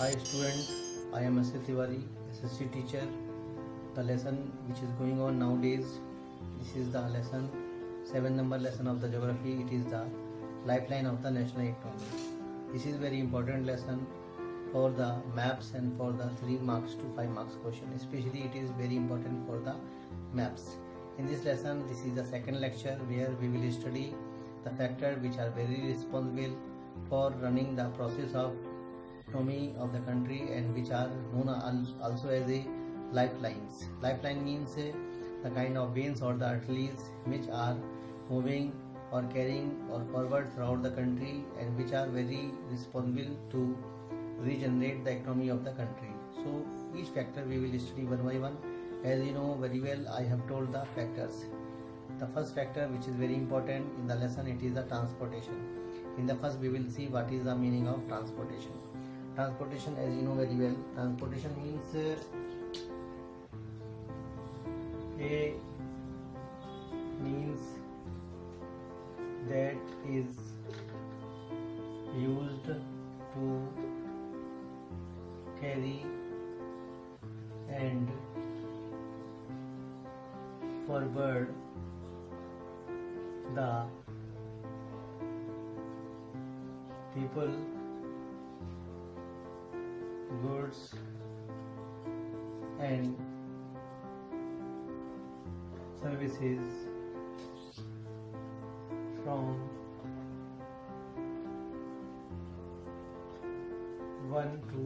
Hi student, I am S. Tiwari, SSC teacher. The lesson which is going on nowadays, this is the lesson, 7 number lesson of the geography. It is the lifeline of the national economy. This is very important lesson for the maps and for the 3 marks to 5 marks question. Especially it is very important for the maps. In this lesson, this is the second lecture where we will study the factors which are very responsible for running the process of economy of the country and which are known also as a lifelines. Lifeline means the kind of veins or the arteries which are moving or carrying or forward throughout the country and which are very responsible to regenerate the economy of the country. So each factor we will study one by one. As you know very well, I have told the factors. The first factor which is very important in the lesson, it is the transportation. In the first we will see what is the meaning of transportation. Transportation, as you know very well, transportation means a means that is used to carry and forward the people, goods and services from one to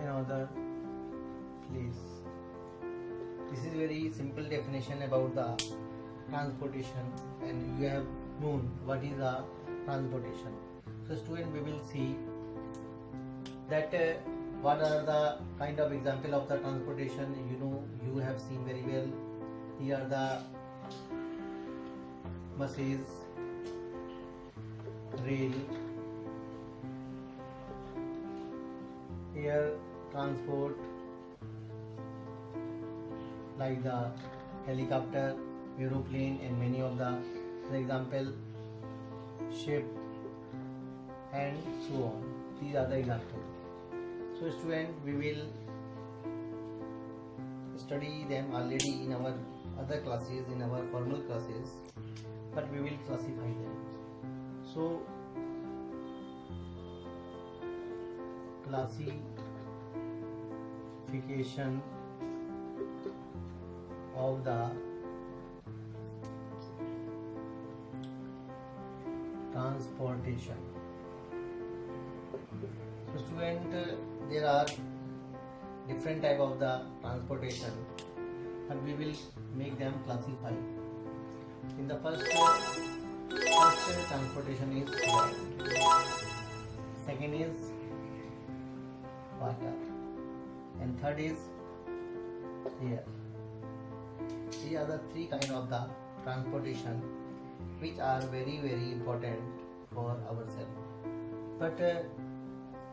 another place. This is very simple definition about the transportation, and you have known what is the transportation. So student, we will see that what are the kind of example of the transportation. You have seen very well. Here are the buses, rail, air transport like the helicopter, aeroplane and many of the, for example, ship and so on. These are the examples. So student, we will study them already in our other classes, in our formal classes, but we will classify them. So classification of the transportation. So student, there are different type of the transportation, and we will make them classified. In the first transportation is land, second is water, and third is air. These are the 3 kind of the transportation which are very important for ourselves. But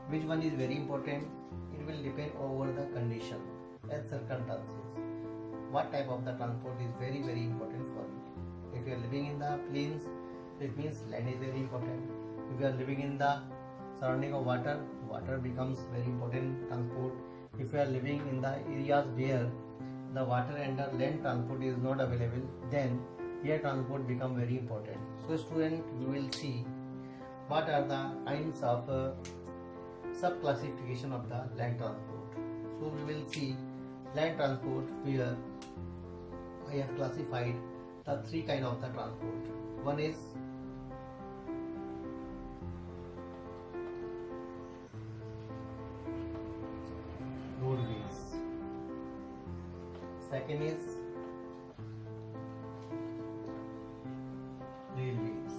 which one is very important? It will depend over the condition and circumstances. What type of the transport is very important for you? If you are living in the plains, it means land is very important. If you are living in the surrounding of water, water becomes very important transport. If you are living in the areas where the water and the land transport is not available, then air transport become very important. So student, we will see what are the kinds of sub-classification of the land transport. So we will see land transport, where I have classified the 3 kind of the transport. One is roadways, second is railways,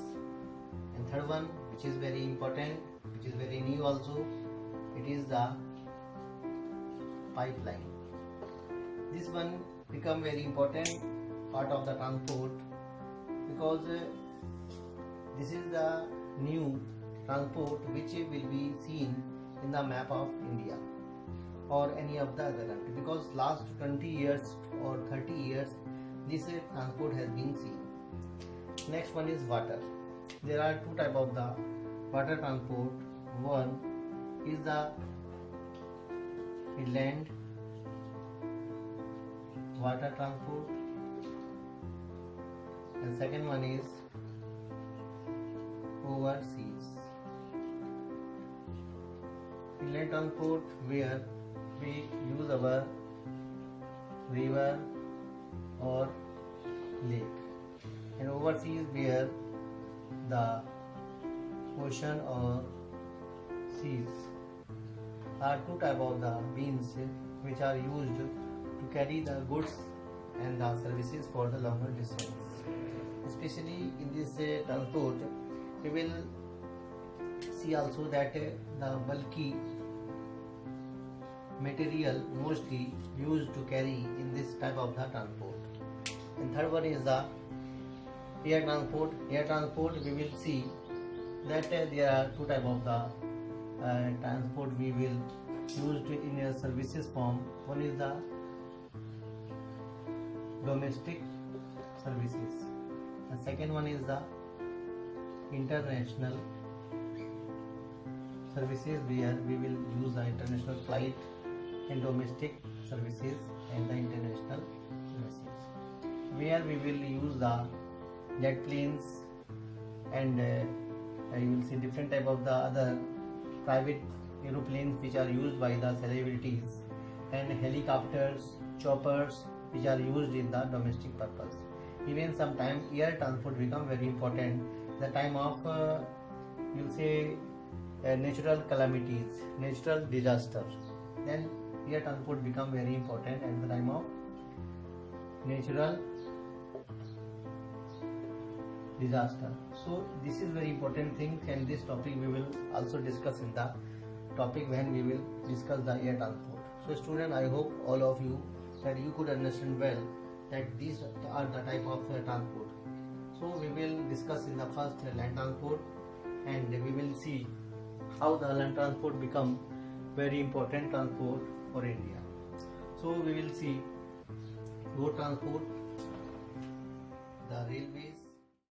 and third one, which is very important, which is very new also, it is the pipeline. This one become very important part of the transport because this is the new transport which will be seen in the map of India or any of the other country, because last 20 years or 30 years this transport has been seen. Next one is water. There are 2 type of the water transport. One is the inland water transport, and second one is overseas. Inland transport where we use our river or lake, and overseas where the ocean or seas are two type of the means which are used to carry the goods and the services for the longer distance. Especially in this transport, we will see also that the bulky material mostly used to carry in this type of the transport. And third one is the air transport. Air transport, we will see that there are two type of the transport we will use in a services form. One is the domestic services. The second one is the international services where we will use the international flight and domestic services and the international services, where we will use the jet planes and you will see different type of the other private aeroplanes which are used by the celebrities, and helicopters, choppers which are used in the domestic purpose. Even sometimes air transport become very important the time of you'll say natural calamities, natural disaster. Then air transport become very important at the time of natural disaster. So this is very important thing, and this topic we will also discuss in the topic when we will discuss the air transport. So student, I hope all of you that you could understand well that these are the type of transport. So we will discuss in the first land transport, and we will see how the land transport become very important transport for India. So we will see road transport, the railway,